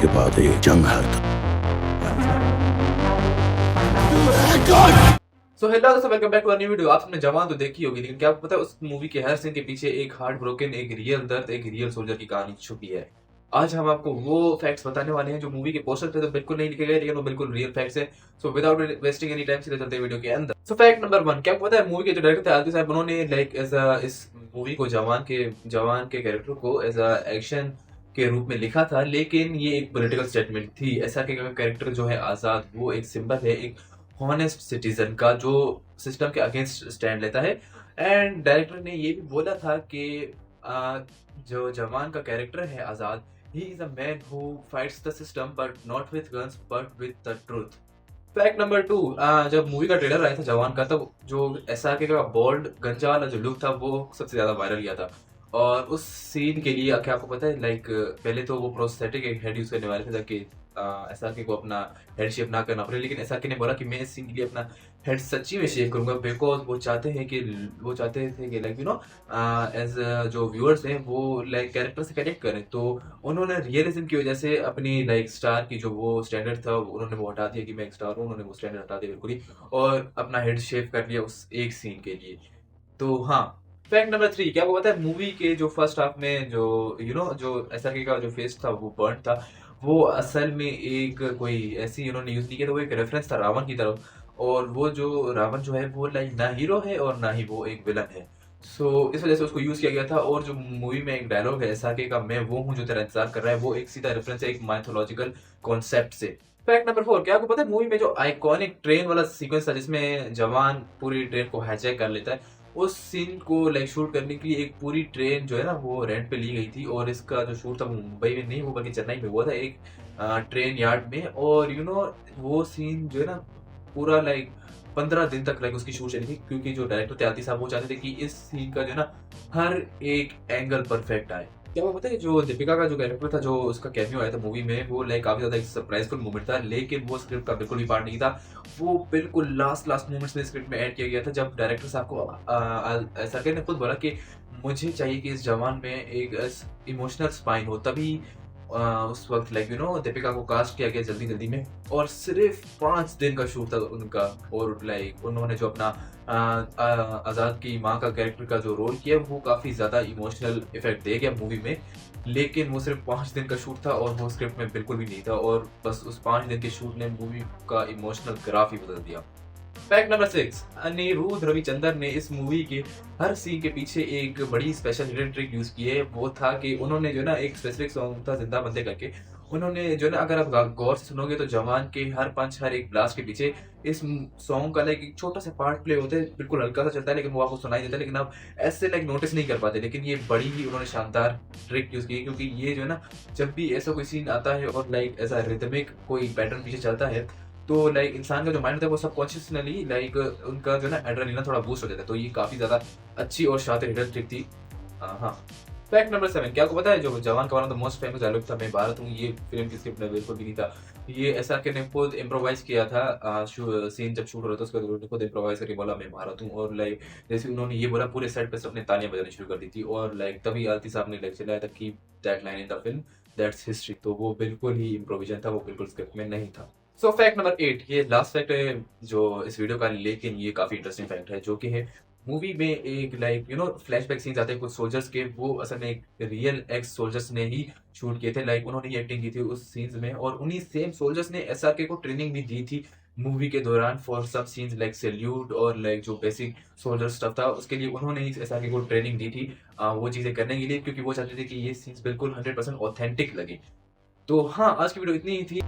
के बाद एक जंग हारता। सो हेलो दोस्तों, welcome back to a new video. आपने जवान तो देखी होगी, लेकिन क्या आपको पता है उस मूवी के हर सीन के पीछे एक हार्ट ब्रोकन, एक रियल दर्द, एक रियल सोल्जर की कहानी छुपी है। आज हम आपको वो फैक्ट्स बताने वाले हैं जो मूवी के पोस्टर पे तो बिल्कुल नहीं लिखे गए, लेकिन वो बिल्कुल रियल फैक्ट्स है। So without wasting any time सीधे चलते हैं वीडियो के अंदर। सो फैक्ट नंबर 1, क्या आपको पता है मूवी के जो डायरेक्टर थे आदित्य साहब, उन्होंने लाइक एज अ इस मूवी को जवान के कैरेक्टर को एज अ एक्शन के रूप में लिखा था, लेकिन ये एक पॉलिटिकल स्टेटमेंट थी। ऐसा कि कैरेक्टर जो है आजाद, वो एक सिंबल है एक हॉनेस्ट सिटीजन का जो सिस्टम के अगेंस्ट स्टैंड लेता है। एंड डायरेक्टर ने ये भी बोला था कि आ, जो जवान का कैरेक्टर है Azad, he is a man who fights the system but not with guns but with the truth. Fact number 2, जब मूवी का ट्रेलर आया था जवान का, तब जो एसआरके का बोल्ड गंजा वाला जो लुक था वो सबसे ज्यादा वायरल किया था। और उस सीन के लिए क्या आपको पता है, लाइक पहले तो वो प्रोस्थेटिक एक हेड यूज करने वाले थे ताकि एसआरके को अपना हेड शेप ना करना पड़े, लेकिन एसआरके ने बोला कि मैं इस सीन के लिए अपना हेड सच्ची में शेप करूंगा, बिकॉज वो चाहते थे कि लाइक एज जो व्यूअर्स हैं वो लाइक कैरेक्टर से कनेक्ट करें। तो उन्होंने रियलिज्म की वजह से अपनी लाइक स्टार की जो वो स्टैंडर्ड था उन्होंने वो हटा दिया कि मैं एक स्टार हूँ, उन्होंने वो स्टैंडर्ड हटा दिया बिल्कुल ही, और अपना हेड शेप कर लिया उस एक सीन के लिए। तो हाँ, फैक्ट नंबर 3, क्या आपको पता है मूवी के जो फर्स्ट हाफ में जो जो एसआरके का जो फेस था वो बर्न था, वो असल में एक कोई ऐसी उन्होंने यूज नहीं किया था, वो एक रेफरेंस था रावण की तरफ। और वो जो रावण जो है वो लाइक ना हीरो है और ना ही वो एक विलन है। सो इस वजह से उसको यूज किया गया था। और जो मूवी में एक डायलॉग है एसआरके का, मैं वो हूँ जो तेरा इंतजार कर रहा है, वो एक सीधा रेफरेंस है एक माइथोलॉजिकल कॉन्सेप्ट से। फैक्ट नंबर 4, क्या आपको पता है मूवी में जो आइकॉनिक ट्रेन वाला सीक्वेंस था जिसमें जवान पूरी ट्रेन को हाईजैक कर लेता है, उस सीन को लाइक शूट करने के लिए एक पूरी ट्रेन जो है ना वो रेंट पे ली गई थी। और इसका जो शूट था वो मुंबई में नहीं हुआ बल्कि चेन्नई में हुआ था, एक ट्रेन यार्ड में। और वो सीन जो है ना पूरा लाइक 15 दिन तक लाइक उसकी शूट चली थी, क्योंकि जो डायरेक्टर थे आदि साहब वो चाहते थे कि इस सीन का जो है ना हर एक एंगल परफेक्ट आए। क्या वो पता है जो दीपिका का जो कैरेक्टर था, जो उसका कैमियो आया था मूवी में, वो लाइक काफी ज्यादा एक सरप्राइजफुल मोमेंट था, लेकिन वो स्क्रिप्ट का बिल्कुल भी पार्ट नहीं था। वो बिल्कुल लास्ट लास्ट मोमेंट्स में स्क्रिप्ट में ऐड किया गया था, जब डायरेक्टर साहब को ऐसा ने खुद बोला कि मुझे चाहिए कि इस जवान में एक इमोशनल स्पाइन हो, तभी उस वक्त लाइक दीपिका को कास्ट किया गया जल्दी जल्दी में। और सिर्फ 5 दिन का शूट था उनका। और लाइक उन्होंने जो अपना आजाद की माँ का कैरेक्टर का जो रोल किया वो काफी ज्यादा इमोशनल इफेक्ट दे गया मूवी में, लेकिन वो सिर्फ 5 दिन का शूट था और वो स्क्रिप्ट में बिल्कुल भी नहीं था। और बस उस 5 दिन के शूट ने मूवी का इमोशनल ग्राफ ही बदल दिया। फैक्ट नंबर 6, अनिरुद्ध रविचंद्रन ने इस मूवी के हर सीन के पीछे एक बड़ी स्पेशल हिडन ट्रिक यूज की है। वो था कि उन्होंने जो ना एक स्पेसिफिक सॉन्ग था जिंदा बंदे करके, उन्होंने जो ना अगर आप गौर से सुनोगे तो जवान के हर पंच हर एक ब्लास्ट के पीछे इस सॉन्ग का लाइक एक छोटा सा पार्ट प्ले होता है, बिल्कुल हल्का सा चलता है लेकिन वो आपको सुनाई देता है, लेकिन आप ऐसे लाइक नोटिस नहीं कर पाते। लेकिन ये बड़ी ही उन्होंने शानदार ट्रिक यूज की है, क्योंकि ये जो है ना जब भी ऐसा कोई सीन आता है और लाइक ऐसा रिदमिक कोई पैटर्न पीछे चलता है, तो लाइक इंसान का जो माइंड होता है वो सबकॉन्शियसली लाइक उनका जो है ना एड्रेनलिन थोड़ा बूस्ट हो जाता है। तो ये काफी ज्यादा अच्छी और शातिर हिडन ट्रिक थी। हाँ। फैक्ट नंबर 7, क्या आपको पता है जो जवान का one of the most famous dialogue था, मैं भारत हूँ, ये फिल्म की स्क्रिप्ट में बिल्कुल भी नहीं था। ये ऐसा कि ने खुद इम्प्रोवाइज किया था, सीन जब शूट हो रहा था उसका उन्होंने खुद इम्प्रोवाइज करके बोला मैं भारत हूँ। और लाइक जैसे उन्होंने ये बोला पूरे सेट पे सबने तालियां बजानी शुरू कर दी थी। और लाइक तभी आरती साहब ने लाइक चलाया था keep that line in the film, that's history. तो वो बिल्कुल ही इम्प्रोविजन था, वो बिल्कुल स्क्रिप्ट में नहीं था। सो फैक्ट नंबर 8, ये लास्ट फैक्ट है जो इस वीडियो का, लेकिन ये काफी इंटरेस्टिंग फैक्ट है, जो कि है मूवी में एक लाइक फ्लैशबैक सीन्स आते हैं कुछ सोल्जर्स के, वो असल में एक रियल एक्स सोल्जर्स ने ही शूट किए थे। लाइक उन्होंने ही एक्टिंग की थी उस सीन्स में, और उन्हीं सेम सोल्जर्स ने एसआरके को ट्रेनिंग भी दी थी मूवी के दौरान for some scenes like salute और लाइक जो बेसिक सोल्जर स्टफ था उसके लिए उन्होंने ही एसआरके को ट्रेनिंग दी थी वो चीजें करने के लिए, क्योंकि वो चाहते थे कि ये सीन्स बिल्कुल 100% ऑथेंटिक लगे। तो हाँ, आज की वीडियो इतनी ही थी।